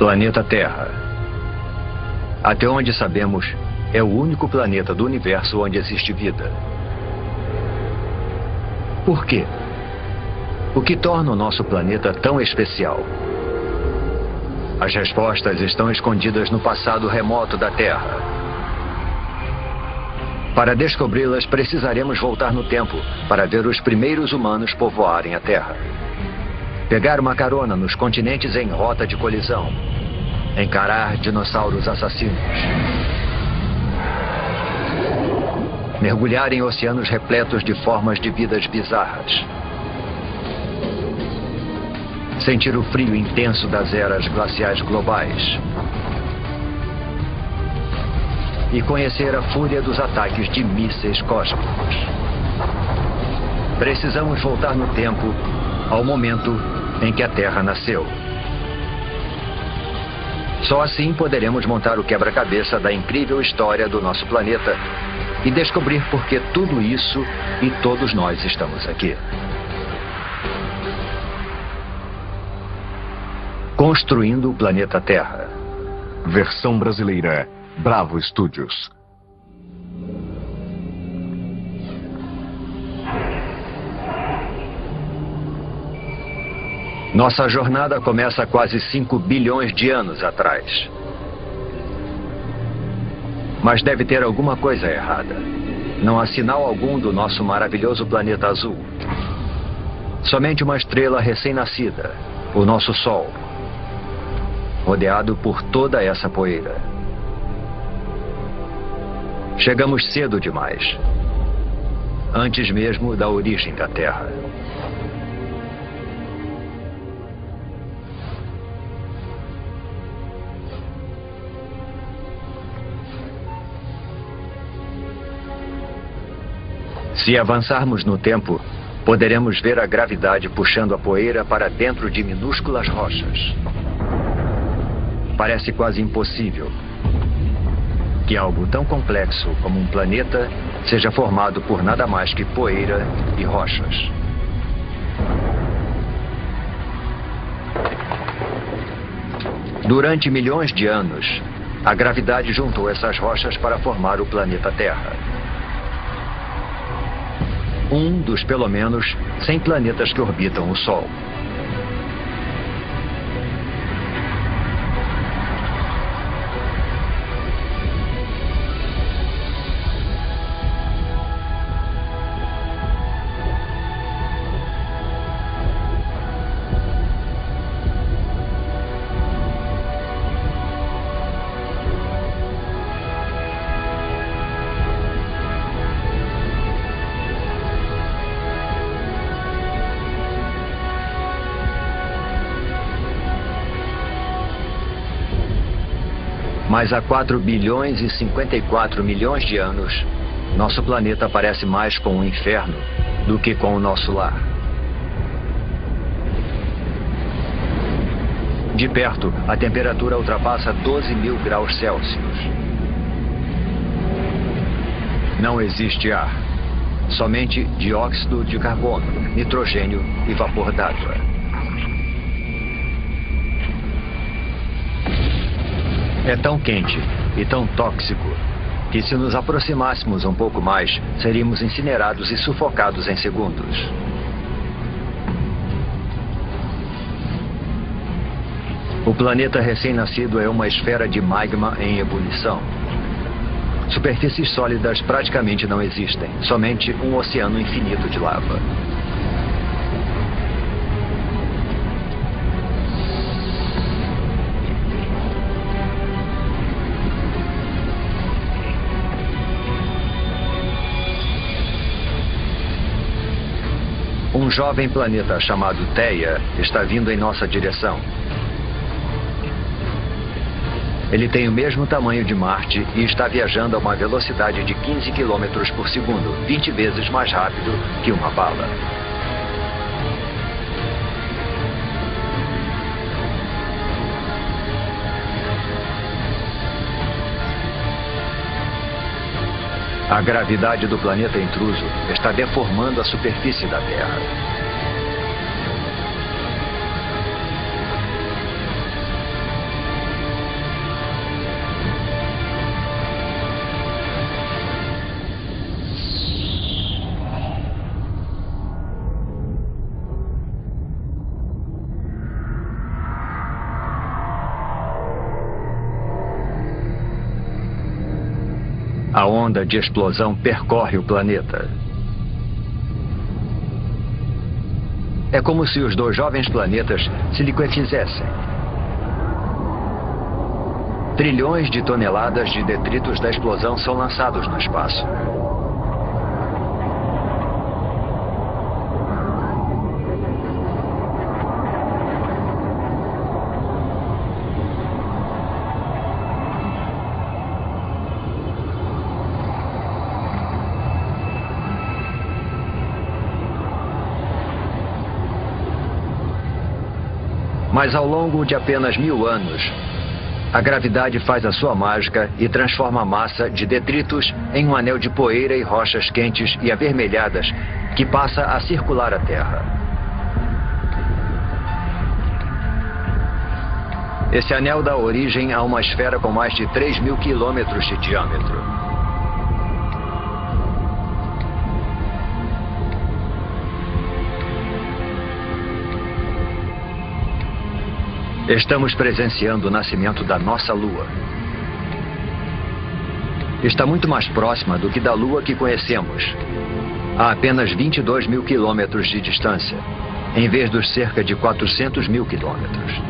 Planeta Terra. Até onde sabemos, é o único planeta do universo onde existe vida. Por quê? O que torna o nosso planeta tão especial? As respostas estão escondidas no passado remoto da Terra. Para descobri-las, precisaremos voltar no tempo para ver os primeiros humanos povoarem a Terra. Pegar uma carona nos continentes em rota de colisão. Encarar dinossauros assassinos. Mergulhar em oceanos repletos de formas de vidas bizarras. Sentir o frio intenso das eras glaciais globais. E conhecer a fúria dos ataques de mísseis cósmicos. Precisamos voltar no tempo ao momento em que a Terra nasceu. Só assim poderemos montar o quebra-cabeça da incrível história do nosso planeta e descobrir por que tudo isso e todos nós estamos aqui. Construindo o planeta Terra. Versão brasileira, Bravo Studios. Nossa jornada começa há quase 5 bilhões de anos atrás. Mas deve ter alguma coisa errada. Não há sinal algum do nosso maravilhoso planeta azul. Somente uma estrela recém-nascida, o nosso Sol, rodeado por toda essa poeira. Chegamos cedo demais, antes mesmo da origem da Terra. Se avançarmos no tempo, poderemos ver a gravidade puxando a poeira para dentro de minúsculas rochas. Parece quase impossível que algo tão complexo como um planeta seja formado por nada mais que poeira e rochas. Durante milhões de anos, a gravidade juntou essas rochas para formar o planeta Terra. Um dos, pelo menos, 100 planetas que orbitam o Sol. Mas há 4 bilhões e 54 milhões de anos, nosso planeta parece mais com um inferno do que com o nosso lar. De perto, a temperatura ultrapassa 12.000 graus Celsius. Não existe ar, somente dióxido de carbono, nitrogênio e vapor d'água. É tão quente e tão tóxico que, se nos aproximássemos um pouco mais, seríamos incinerados e sufocados em segundos. O planeta recém-nascido é uma esfera de magma em ebulição. Superfícies sólidas praticamente não existem, somente um oceano infinito de lava. Um jovem planeta chamado Theia está vindo em nossa direção. Ele tem o mesmo tamanho de Marte e está viajando a uma velocidade de 15 km por segundo, 20 vezes mais rápido que uma bala. A gravidade do planeta intruso está deformando a superfície da Terra. A onda de explosão percorre o planeta. É como se os dois jovens planetas se liquefizessem. Trilhões de toneladas de detritos da explosão são lançados no espaço. Mas ao longo de apenas 1000 anos, a gravidade faz a sua mágica e transforma a massa de detritos em um anel de poeira e rochas quentes e avermelhadas que passa a circular a Terra. Esse anel dá origem a uma esfera com mais de 3.000 quilômetros de diâmetro. Estamos presenciando o nascimento da nossa Lua. Está muito mais próxima do que da Lua que conhecemos, a apenas 22.000 quilômetros de distância, em vez dos cerca de 400.000 quilômetros.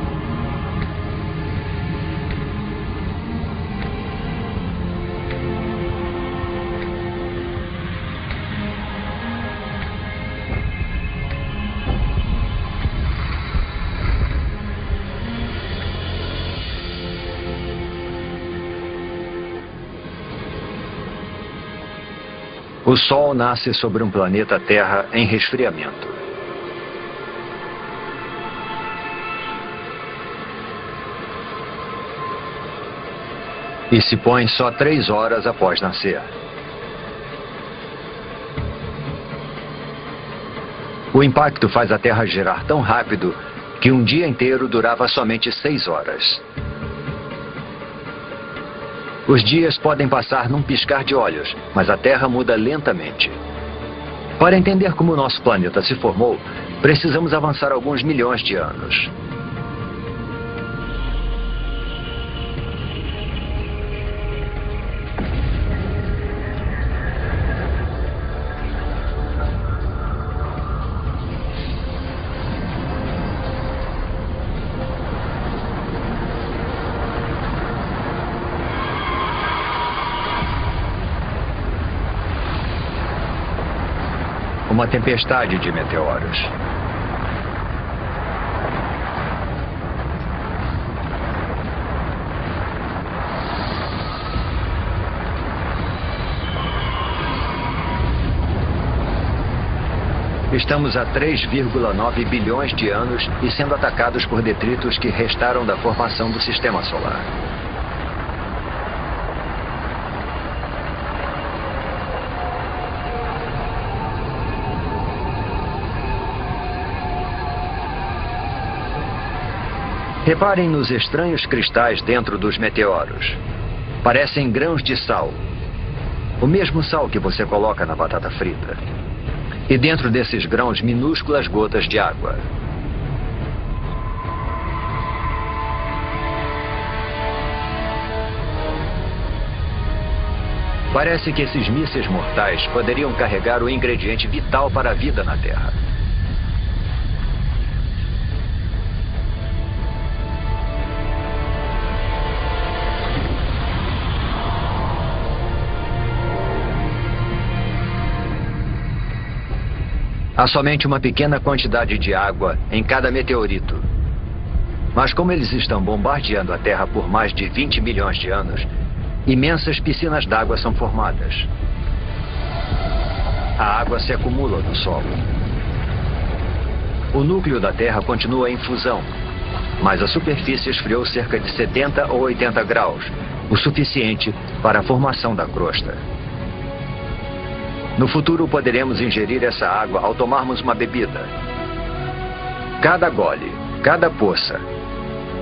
O Sol nasce sobre um planeta Terra em resfriamento. E se põe só 3 horas após nascer. O impacto faz a Terra girar tão rápido que um dia inteiro durava somente 6 horas. Os dias podem passar num piscar de olhos, mas a Terra muda lentamente. Para entender como o nosso planeta se formou, precisamos avançar alguns milhões de anos. Uma tempestade de meteoros. Estamos a 3,9 bilhões de anos e sendo atacados por detritos que restaram da formação do Sistema Solar. Reparem nos estranhos cristais dentro dos meteoros. Parecem grãos de sal. O mesmo sal que você coloca na batata frita. E dentro desses grãos, minúsculas gotas de água. Parece que esses mísseis mortais poderiam carregar o ingrediente vital para a vida na Terra. Há somente uma pequena quantidade de água em cada meteorito. Mas como eles estão bombardeando a Terra por mais de 20 milhões de anos, imensas piscinas d'água são formadas. A água se acumula no solo. O núcleo da Terra continua em fusão, mas a superfície esfriou cerca de 70 ou 80 graus, o suficiente para a formação da crosta. No futuro poderemos ingerir essa água ao tomarmos uma bebida. Cada gole, cada poça,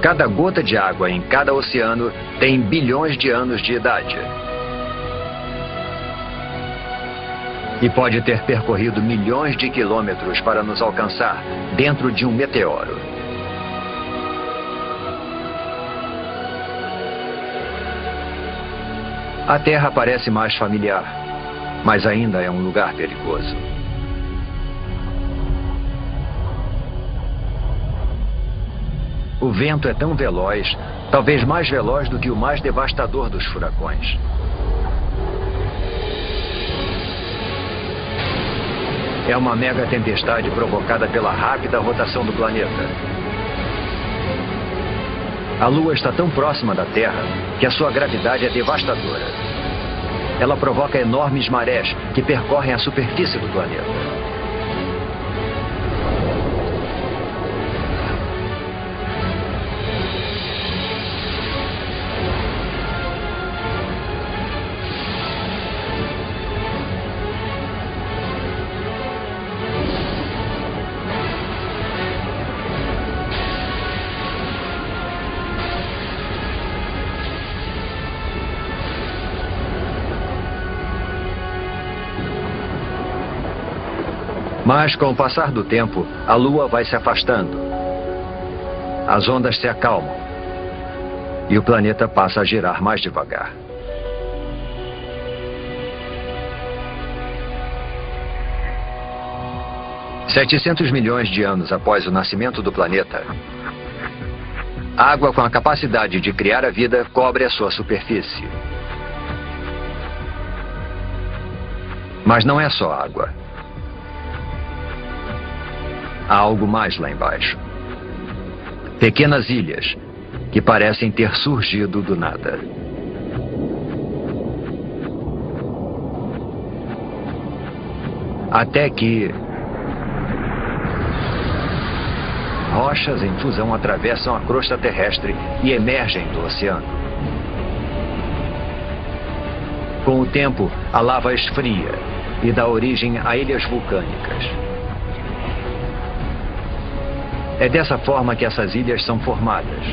cada gota de água em cada oceano tem bilhões de anos de idade. E pode ter percorrido milhões de quilômetros para nos alcançar dentro de um meteoro. A Terra parece mais familiar, mas ainda é um lugar perigoso. O vento é tão veloz, talvez mais veloz do que o mais devastador dos furacões. É uma mega tempestade provocada pela rápida rotação do planeta. A Lua está tão próxima da Terra que a sua gravidade é devastadora. Ela provoca enormes marés que percorrem a superfície do planeta. Mas, com o passar do tempo, a Lua vai se afastando. As ondas se acalmam. E o planeta passa a girar mais devagar. $700 milhões de anos após o nascimento do planeta, a água com a capacidade de criar a vida cobre a sua superfície. Mas não é só água. Há algo mais lá embaixo. Pequenas ilhas que parecem ter surgido do nada. Até que rochas em fusão atravessam a crosta terrestre e emergem do oceano. Com o tempo, a lava esfria e dá origem a ilhas vulcânicas. É dessa forma que essas ilhas são formadas.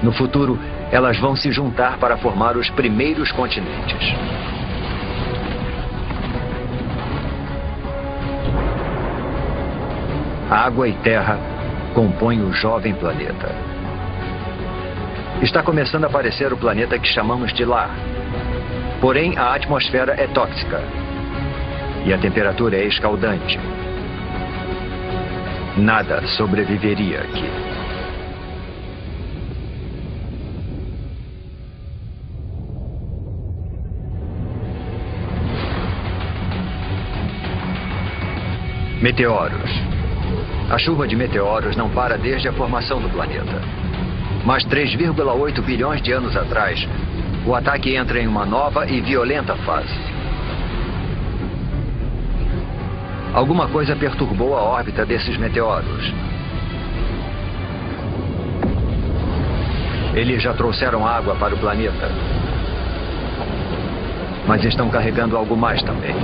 No futuro, elas vão se juntar para formar os primeiros continentes. Água e terra compõem o jovem planeta. Está começando a aparecer o planeta que chamamos de lar. Porém, a atmosfera é tóxica. E a temperatura é escaldante. Nada sobreviveria aqui. Meteoros. A chuva de meteoros não para desde a formação do planeta. Mas 3,8 bilhões de anos atrás, o ataque entra em uma nova e violenta fase. Alguma coisa perturbou a órbita desses meteoros. Eles já trouxeram água para o planeta. Mas estão carregando algo mais também.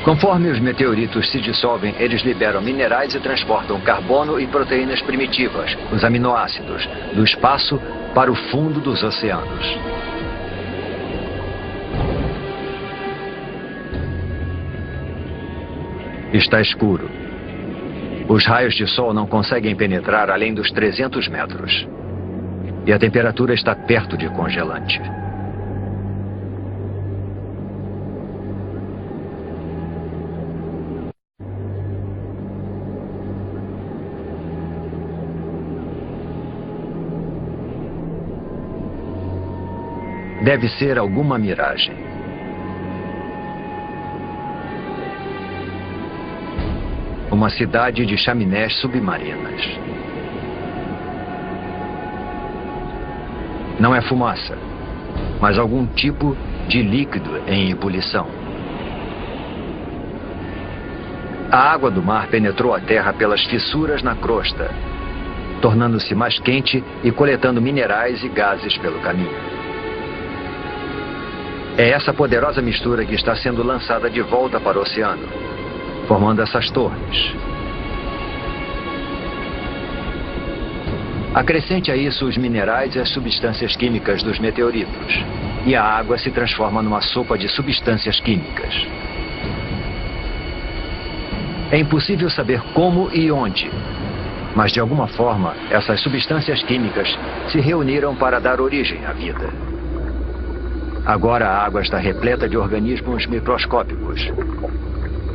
Conforme os meteoritos se dissolvem, eles liberam minerais e transportam carbono e proteínas primitivas, os aminoácidos, do espaço para o fundo dos oceanos. Está escuro. Os raios de sol não conseguem penetrar além dos 300 metros. E a temperatura está perto de congelante. Deve ser alguma miragem. Uma cidade de chaminés submarinas. Não é fumaça, mas algum tipo de líquido em ebulição. A água do mar penetrou a terra pelas fissuras na crosta, tornando-se mais quente e coletando minerais e gases pelo caminho. É essa poderosa mistura que está sendo lançada de volta para o oceano, formando essas torres. Acrescente a isso os minerais e as substâncias químicas dos meteoritos, e a água se transforma numa sopa de substâncias químicas. É impossível saber como e onde, mas de alguma forma essas substâncias químicas se reuniram para dar origem à vida. Agora a água está repleta de organismos microscópicos.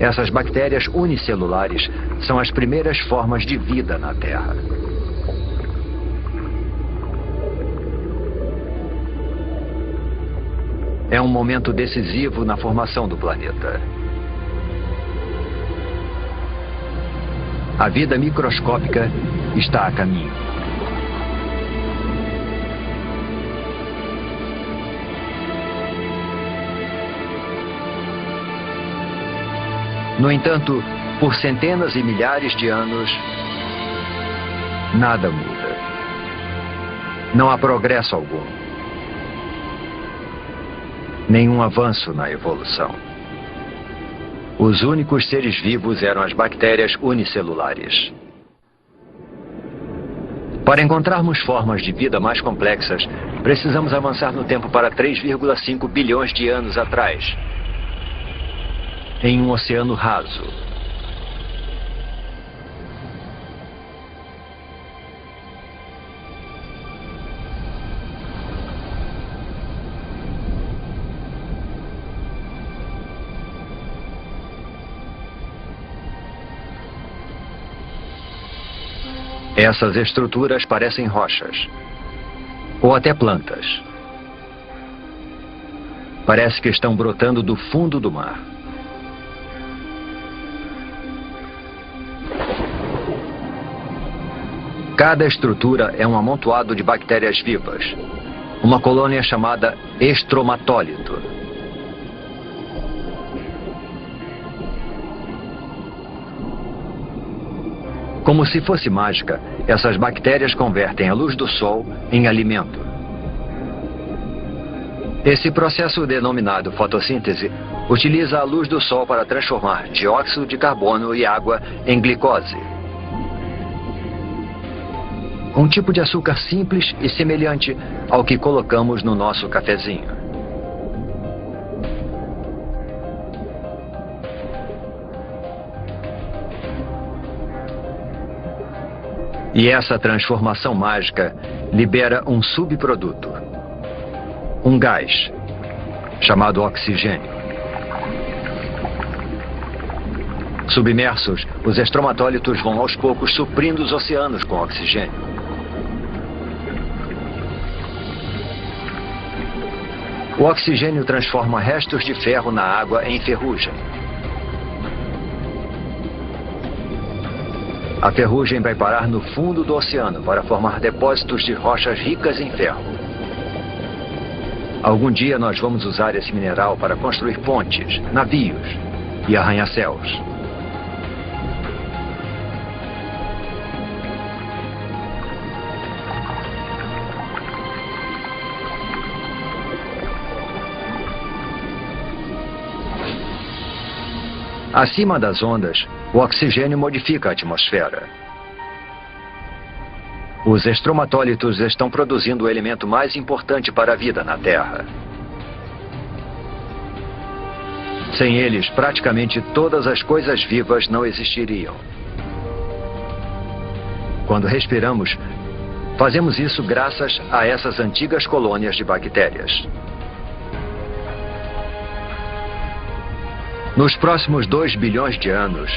Essas bactérias unicelulares são as primeiras formas de vida na Terra. É um momento decisivo na formação do planeta. A vida microscópica está a caminho. No entanto, por centenas e milhares de anos, nada muda. Não há progresso algum. Nenhum avanço na evolução. Os únicos seres vivos eram as bactérias unicelulares. Para encontrarmos formas de vida mais complexas, precisamos avançar no tempo para 3,5 bilhões de anos atrás, em um oceano raso. Essas estruturas parecem rochas, ou até plantas. Parece que estão brotando do fundo do mar. Cada estrutura é um amontoado de bactérias vivas, uma colônia chamada estromatólito. Como se fosse mágica, essas bactérias convertem a luz do sol em alimento. Esse processo denominado fotossíntese utiliza a luz do sol para transformar dióxido de carbono e água em glicose. Um tipo de açúcar simples e semelhante ao que colocamos no nosso cafezinho. E essa transformação mágica libera um subproduto, um gás, chamado oxigênio. Submersos, os estromatólitos vão aos poucos suprindo os oceanos com oxigênio. O oxigênio transforma restos de ferro na água em ferrugem. A ferrugem vai parar no fundo do oceano para formar depósitos de rochas ricas em ferro. Algum dia nós vamos usar esse mineral para construir pontes, navios e arranha-céus. Acima das ondas, o oxigênio modifica a atmosfera. Os estromatólitos estão produzindo o elemento mais importante para a vida na Terra. Sem eles, praticamente todas as coisas vivas não existiriam. Quando respiramos, fazemos isso graças a essas antigas colônias de bactérias. Nos próximos 2 bilhões de anos,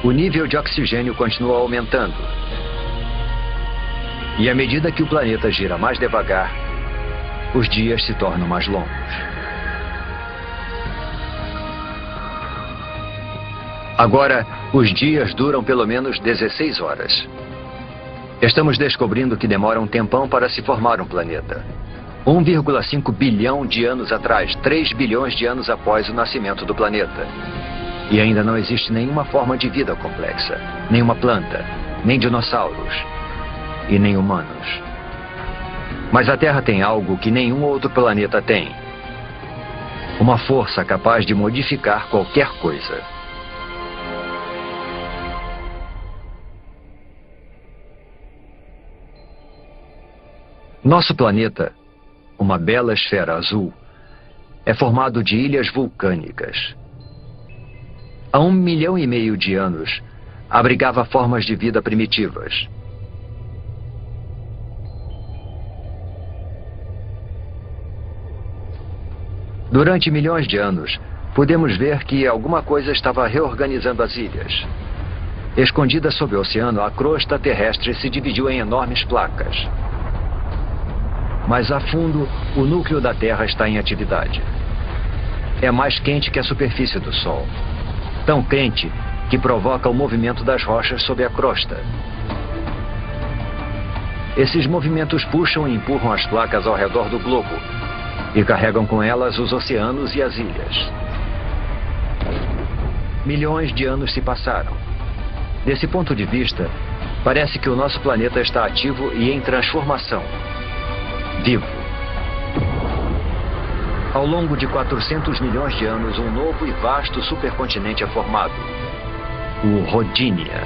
o nível de oxigênio continua aumentando. E à medida que o planeta gira mais devagar, os dias se tornam mais longos. Agora, os dias duram pelo menos 16 horas. Estamos descobrindo que demora um tempão para se formar um planeta. 1,5 bilhão de anos atrás, 3 bilhões de anos após o nascimento do planeta. E ainda não existe nenhuma forma de vida complexa, nenhuma planta, nem dinossauros e nem humanos. Mas a Terra tem algo que nenhum outro planeta tem. Uma força capaz de modificar qualquer coisa. Nosso planeta, uma bela esfera azul, é formado de ilhas vulcânicas. há 1,5 milhão de anos, abrigava formas de vida primitivas. Durante milhões de anos, podemos ver que alguma coisa estava reorganizando as ilhas. Escondida sob o oceano, a crosta terrestre se dividiu em enormes placas. Mais a fundo, o núcleo da Terra está em atividade. É mais quente que a superfície do Sol. Tão quente que provoca o movimento das rochas sob a crosta. Esses movimentos puxam e empurram as placas ao redor do globo e carregam com elas os oceanos e as ilhas. Milhões de anos se passaram. Desse ponto de vista, parece que o nosso planeta está ativo e em transformação. Vivo. Ao longo de 400 milhões de anos, um novo e vasto supercontinente é formado. O Rodinia.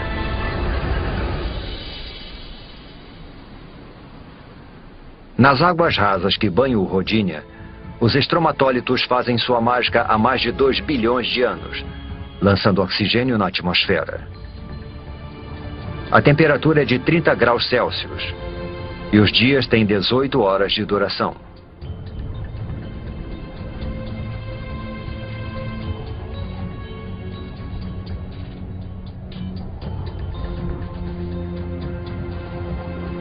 Nas águas rasas que banham o Rodinia, os estromatólitos fazem sua mágica há mais de 2 bilhões de anos, lançando oxigênio na atmosfera. A temperatura é de 30 graus Celsius e os dias têm 18 horas de duração.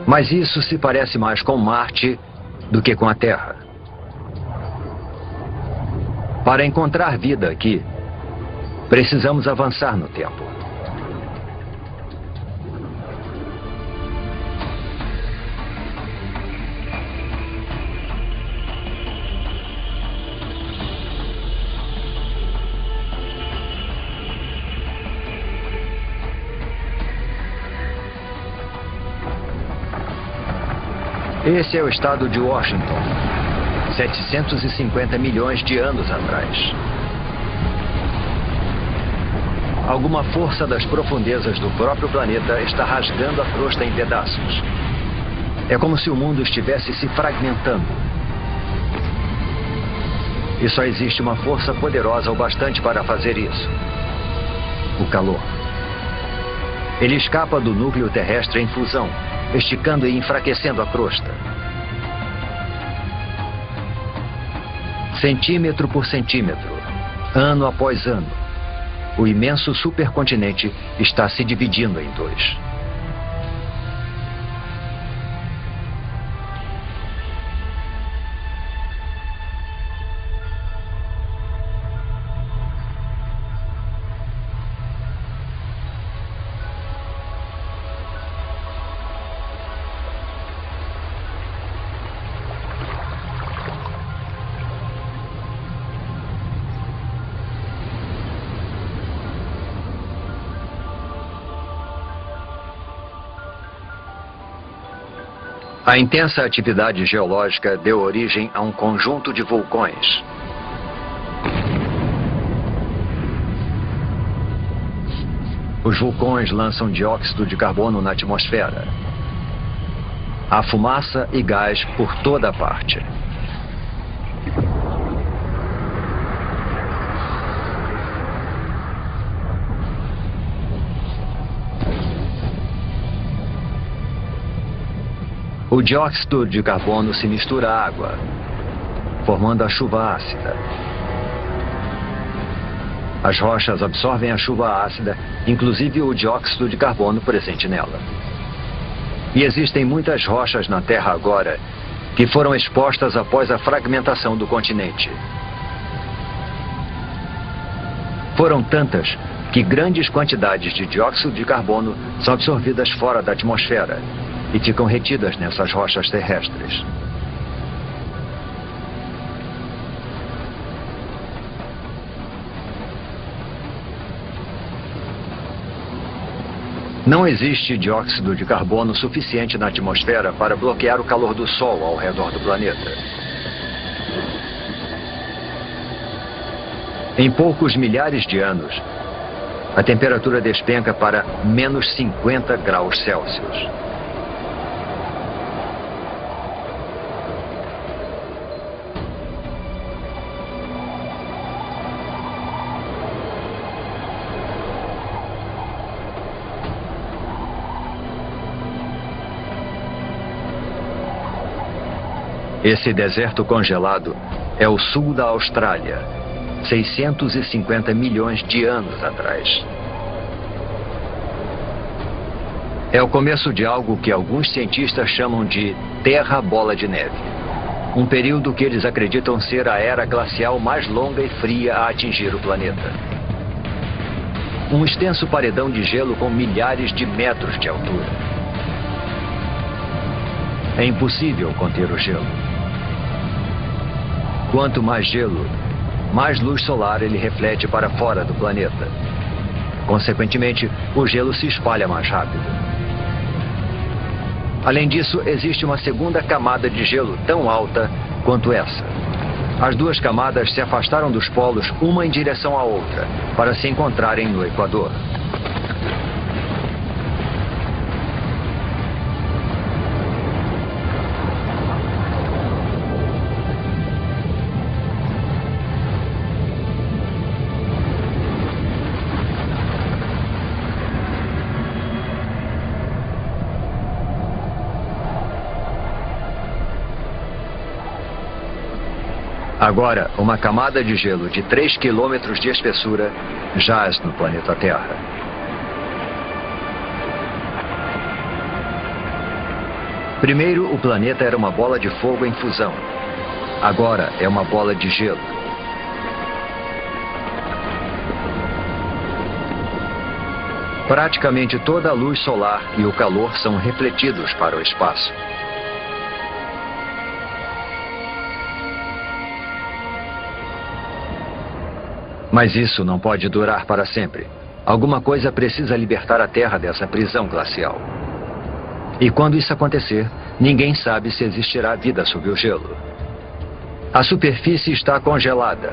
Mas isso se parece mais com Marte do que com a Terra. Para encontrar vida aqui, precisamos avançar no tempo. Esse é o estado de Washington, 750 milhões de anos atrás. Alguma força das profundezas do próprio planeta está rasgando a crosta em pedaços. É como se o mundo estivesse se fragmentando. E só existe uma força poderosa o bastante para fazer isso: o calor. Ele escapa do núcleo terrestre em fusão, esticando e enfraquecendo a crosta. Centímetro por centímetro, ano após ano, o imenso supercontinente está se dividindo em dois. A intensa atividade geológica deu origem a um conjunto de vulcões. Os vulcões lançam dióxido de carbono na atmosfera. Há fumaça e gás por toda parte. O dióxido de carbono se mistura à água, formando a chuva ácida. As rochas absorvem a chuva ácida, inclusive o dióxido de carbono presente nela. E existem muitas rochas na Terra agora que foram expostas após a fragmentação do continente. Foram tantas que grandes quantidades de dióxido de carbono são absorvidas fora da atmosfera e ficam retidas nessas rochas terrestres. Não existe dióxido de carbono suficiente na atmosfera para bloquear o calor do Sol ao redor do planeta. Em poucos milhares de anos, a temperatura despenca para menos 50 graus Celsius. Esse deserto congelado é o sul da Austrália, 650 milhões de anos atrás. É o começo de algo que alguns cientistas chamam de Terra Bola de Neve. Um período que eles acreditam ser a era glacial mais longa e fria a atingir o planeta. Um extenso paredão de gelo com milhares de metros de altura. É impossível conter o gelo. Quanto mais gelo, mais luz solar ele reflete para fora do planeta. Consequentemente, o gelo se espalha mais rápido. Além disso, existe uma segunda camada de gelo tão alta quanto essa. As duas camadas se afastaram dos polos uma em direção à outra, para se encontrarem no Equador. Agora, uma camada de gelo de 3 quilômetros de espessura jaz no planeta Terra. Primeiro, o planeta era uma bola de fogo em fusão. Agora é uma bola de gelo. Praticamente toda a luz solar e o calor são refletidos para o espaço. Mas isso não pode durar para sempre. Alguma coisa precisa libertar a Terra dessa prisão glacial. E quando isso acontecer, ninguém sabe se existirá vida sob o gelo. A superfície está congelada,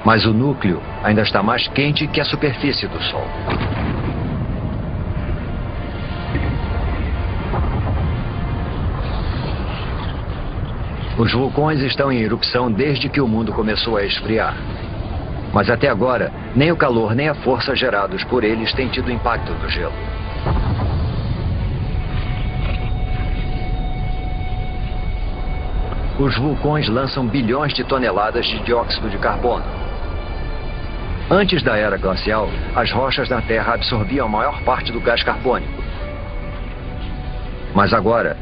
mas o núcleo ainda está mais quente que a superfície do Sol. Os vulcões estão em erupção desde que o mundo começou a esfriar. Mas até agora, nem o calor nem a força gerados por eles têm tido impacto no gelo. Os vulcões lançam bilhões de toneladas de dióxido de carbono. Antes da era glacial, as rochas na Terra absorviam a maior parte do gás carbônico. Mas agora,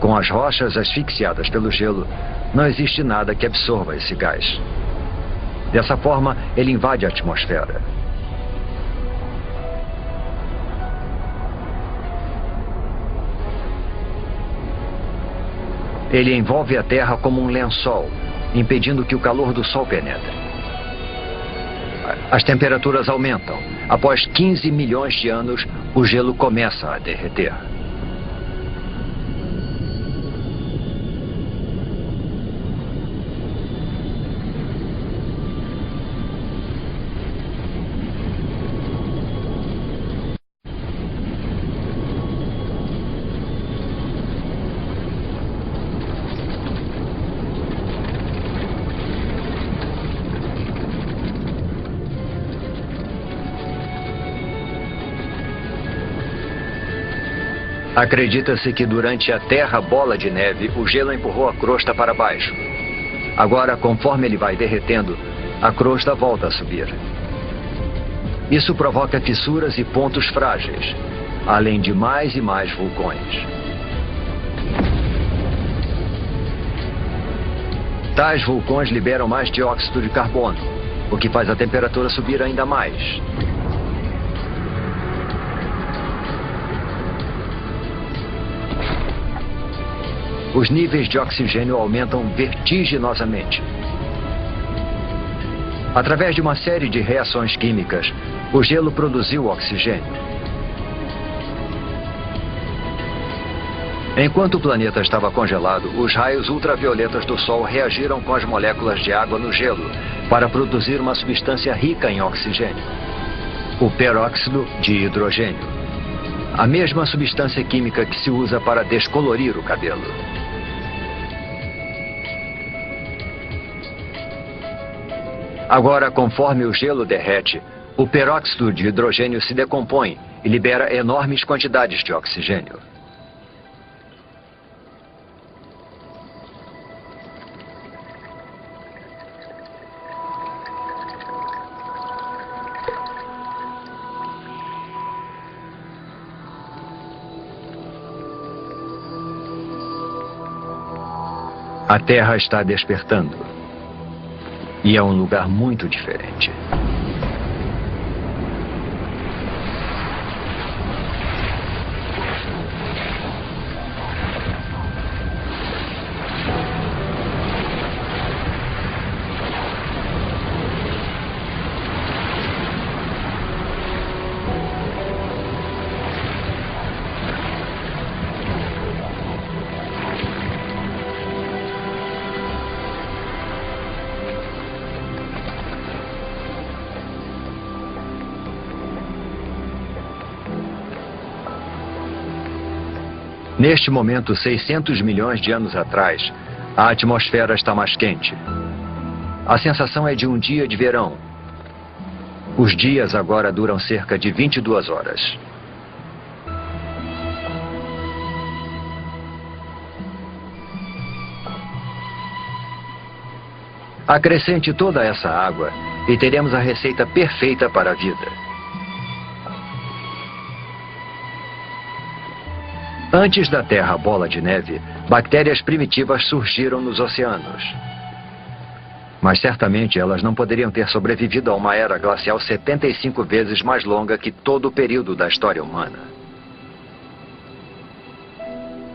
com as rochas asfixiadas pelo gelo, não existe nada que absorva esse gás. Dessa forma, ele invade a atmosfera. Ele envolve a Terra como um lençol, impedindo que o calor do Sol penetre. As temperaturas aumentam. Após 15 milhões de anos, o gelo começa a derreter. Acredita-se que durante a Terra Bola de Neve, o gelo empurrou a crosta para baixo. Agora, conforme ele vai derretendo, a crosta volta a subir. Isso provoca fissuras e pontos frágeis, além de mais e mais vulcões. Tais vulcões liberam mais dióxido de carbono, o que faz a temperatura subir ainda mais. Os níveis de oxigênio aumentam vertiginosamente. Através de uma série de reações químicas, o gelo produziu oxigênio. Enquanto o planeta estava congelado, os raios ultravioletas do Sol reagiram com as moléculas de água no gelo para produzir uma substância rica em oxigênio, o peróxido de hidrogênio, a mesma substância química que se usa para descolorir o cabelo. Agora, conforme o gelo derrete, o peróxido de hidrogênio se decompõe e libera enormes quantidades de oxigênio. A Terra está despertando. E é um lugar muito diferente. Neste momento, 600 milhões de anos atrás, a atmosfera está mais quente. A sensação é de um dia de verão. Os dias agora duram cerca de 22 horas. Acrescente toda essa água e teremos a receita perfeita para a vida. Antes da Terra bola de neve, bactérias primitivas surgiram nos oceanos. Mas certamente elas não poderiam ter sobrevivido a uma era glacial 75 vezes mais longa que todo o período da história humana.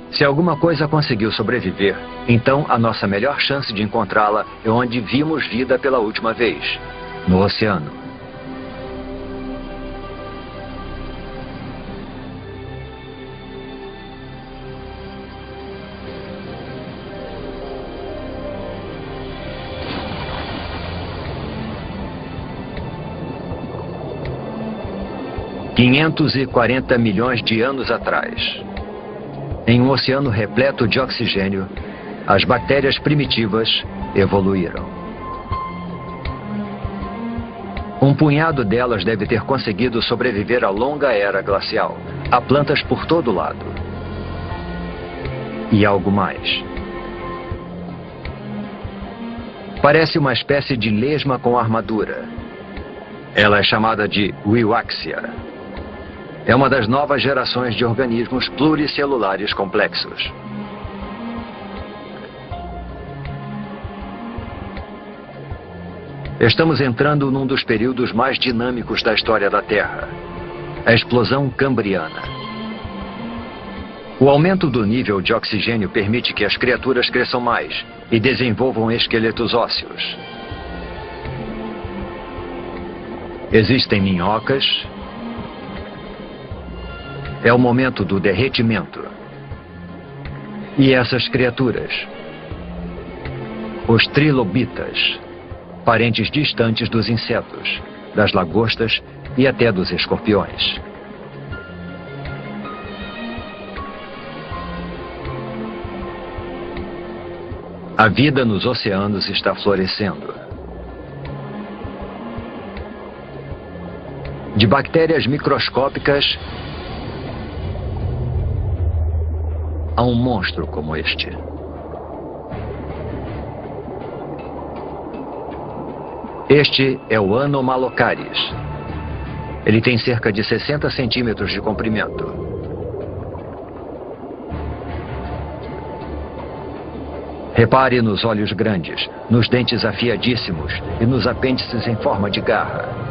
Se alguma coisa conseguiu sobreviver, então a nossa melhor chance de encontrá-la é onde vimos vida pela última vez, no oceano. $540 milhões de anos atrás. Em um oceano repleto de oxigênio, as bactérias primitivas evoluíram. Um punhado delas deve ter conseguido sobreviver à longa era glacial. Há plantas por todo lado. E algo mais. Parece uma espécie de lesma com armadura. Ela é chamada de Wiwaxia. É uma das novas gerações de organismos pluricelulares complexos. Estamos entrando num dos períodos mais dinâmicos da história da Terra, a explosão cambriana. O aumento do nível de oxigênio permite que as criaturas cresçam mais e desenvolvam esqueletos ósseos. Existem minhocas. É o momento do derretimento. E essas criaturas, os trilobitas, parentes distantes dos insetos, das lagostas e até dos escorpiões. A vida nos oceanos está florescendo. De bactérias microscópicas a um monstro como este. Este é o Anomalocaris. Ele tem cerca de 60 centímetros de comprimento. Repare nos olhos grandes, nos dentes afiadíssimos e nos apêndices em forma de garra.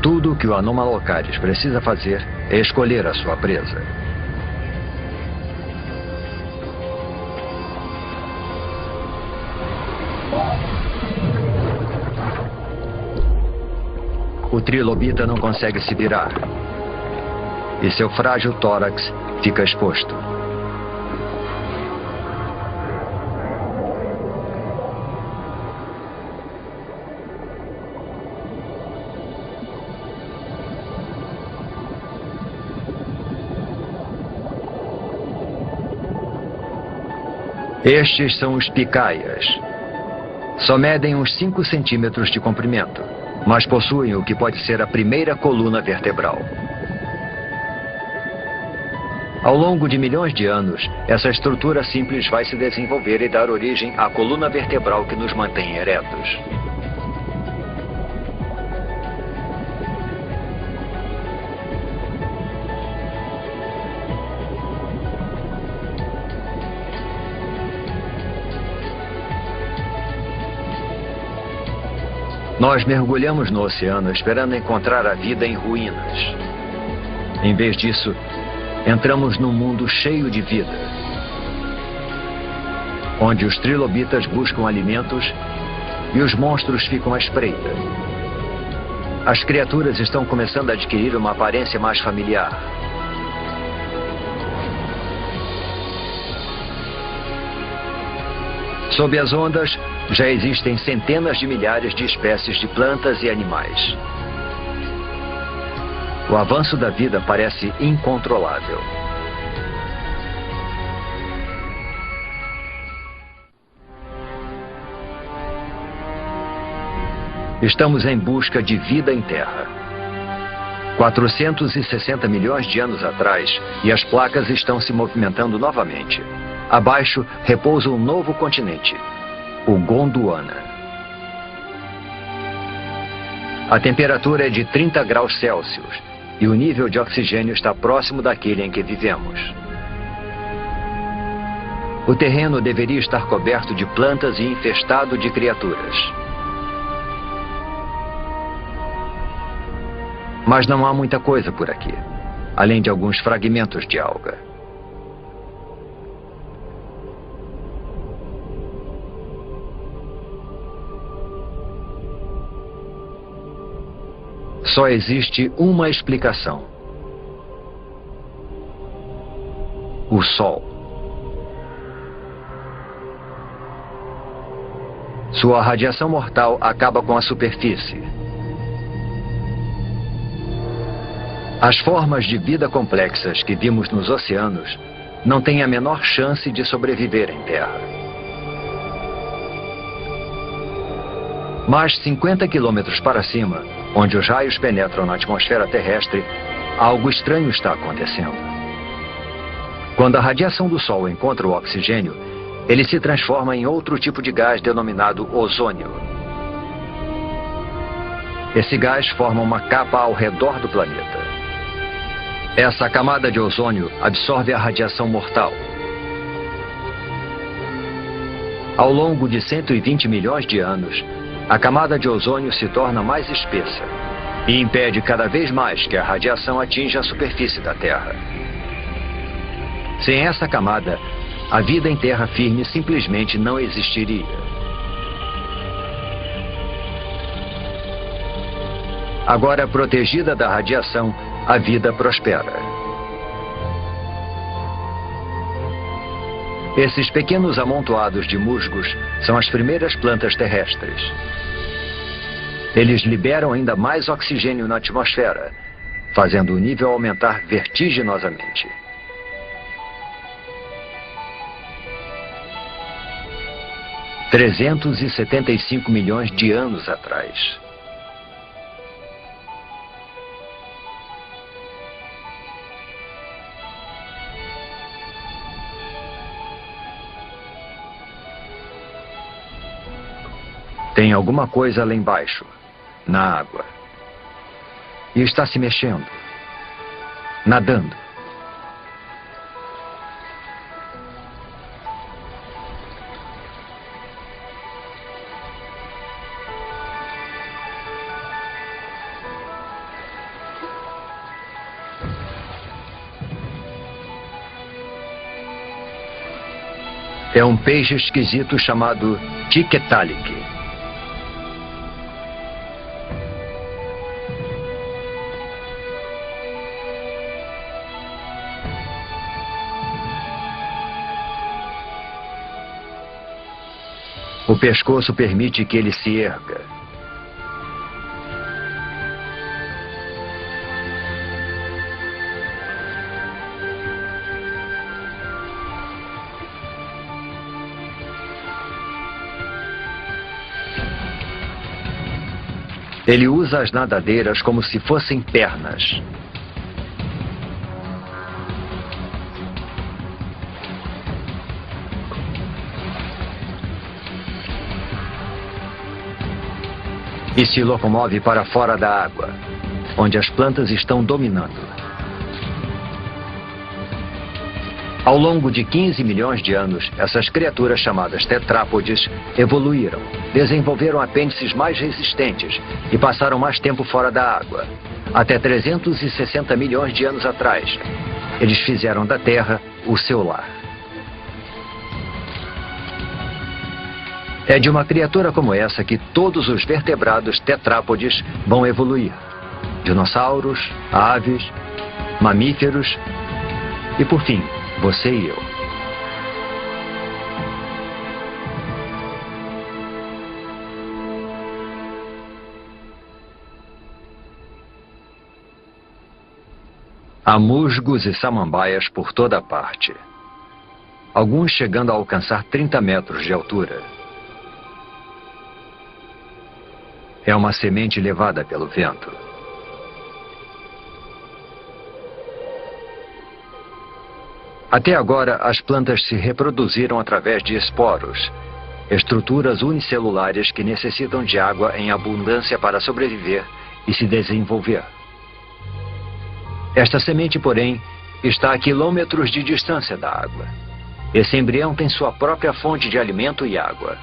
Tudo o que o Anomalocaris precisa fazer é escolher a sua presa. O trilobita não consegue se virar e seu frágil tórax fica exposto. Estes são os picaias. Só medem uns 5 centímetros de comprimento, mas possuem o que pode ser a primeira coluna vertebral. Ao longo de milhões de anos, essa estrutura simples vai se desenvolver e dar origem à coluna vertebral que nos mantém eretos. Nós mergulhamos no oceano esperando encontrar a vida em ruínas. Em vez disso, entramos num mundo cheio de vida, onde os trilobitas buscam alimentos e os monstros ficam à espreita. As criaturas estão começando a adquirir uma aparência mais familiar. Sob as ondas, já existem centenas de milhares de espécies de plantas e animais. O avanço da vida parece incontrolável. Estamos em busca de vida em Terra. 460 milhões de anos atrás, e as placas estão se movimentando novamente. Abaixo repousa um novo continente, o Gondwana. A temperatura é de 30 graus Celsius e o nível de oxigênio está próximo daquele em que vivemos. O terreno deveria estar coberto de plantas e infestado de criaturas. Mas não há muita coisa por aqui, além de alguns fragmentos de alga. Só existe uma explicação: o Sol. Sua radiação mortal acaba com a superfície. As formas de vida complexas que vimos nos oceanos não têm a menor chance de sobreviver em Terra. Mas 50 quilômetros para cima, onde os raios penetram na atmosfera terrestre, algo estranho está acontecendo. Quando a radiação do Sol encontra o oxigênio, ele se transforma em outro tipo de gás denominado ozônio. Esse gás forma uma capa ao redor do planeta. Essa camada de ozônio absorve a radiação mortal. Ao longo de 120 milhões de anos, a camada de ozônio se torna mais espessa e impede cada vez mais que a radiação atinja a superfície da Terra. Sem essa camada, a vida em terra firme simplesmente não existiria. Agora protegida da radiação, a vida prospera. Esses pequenos amontoados de musgos são as primeiras plantas terrestres. Eles liberam ainda mais oxigênio na atmosfera, fazendo o nível aumentar vertiginosamente. – 375 milhões de anos atrás. Tem alguma coisa lá embaixo, na água. E está se mexendo, nadando. É um peixe esquisito chamado Tiktaalik. O pescoço permite que ele se erga. Ele usa as nadadeiras como se fossem pernas. e se locomove para fora da água, onde as plantas estão dominando. Ao longo de 15 milhões de anos, essas criaturas chamadas tetrápodes evoluíram, desenvolveram apêndices mais resistentes e passaram mais tempo fora da água. Até 360 milhões de anos atrás, eles fizeram da Terra o seu lar. É de uma criatura como essa que todos os vertebrados tetrápodes vão evoluir. Dinossauros, aves, mamíferos e, por fim, você e eu. Há musgos e samambaias por toda parte. Alguns chegando a alcançar 30 metros de altura. É uma semente levada pelo vento. Até agora, as plantas se reproduziram através de esporos, estruturas unicelulares que necessitam de água em abundância para sobreviver e se desenvolver. Esta semente, porém, está a quilômetros de distância da água. Esse embrião tem sua própria fonte de alimento e água.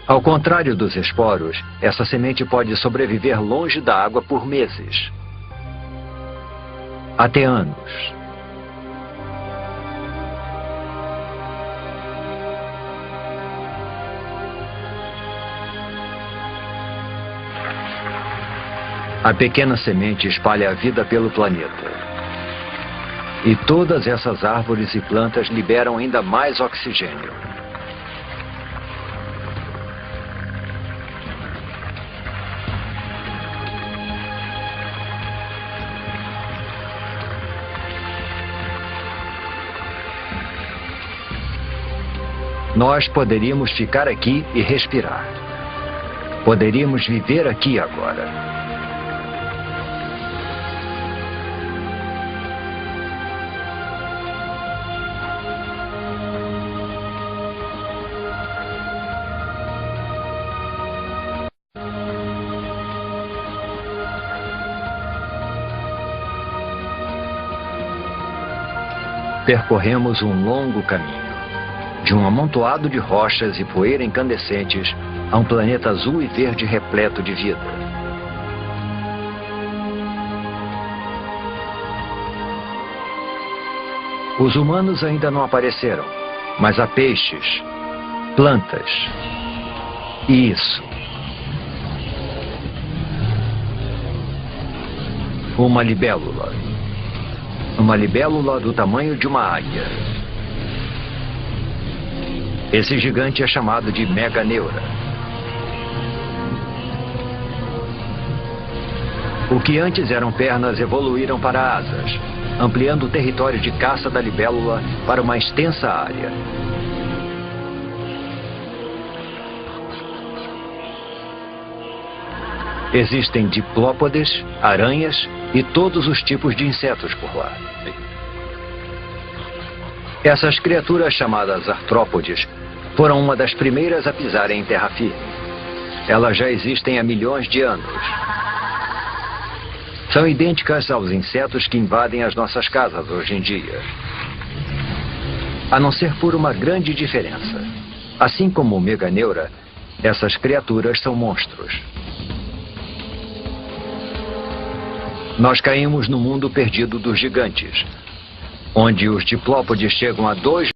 Ao contrário dos esporos, essa semente pode sobreviver longe da água por meses. Até anos. A pequena semente espalha a vida pelo planeta. E todas essas árvores e plantas liberam ainda mais oxigênio. Nós poderíamos ficar aqui e respirar. Poderíamos viver aqui agora. Percorremos um longo caminho. De um amontoado de rochas e poeira incandescentes a um planeta azul e verde repleto de vida. Os humanos ainda não apareceram, mas há peixes, plantas e isso. Uma libélula. Uma libélula do tamanho de uma águia. Esse gigante é chamado de meganeura. O que antes eram pernas evoluíram para asas, ampliando o território de caça da libélula para uma extensa área. Existem diplópodes, aranhas e todos os tipos de insetos por lá. Essas criaturas chamadas artrópodes foram uma das primeiras a pisarem em terra firme. Elas já existem há milhões de anos. São idênticas aos insetos que invadem as nossas casas hoje em dia. A não ser por uma grande diferença. Assim como o meganeura, essas criaturas são monstros. Nós caímos no mundo perdido dos gigantes, onde os diplópodes chegam a 2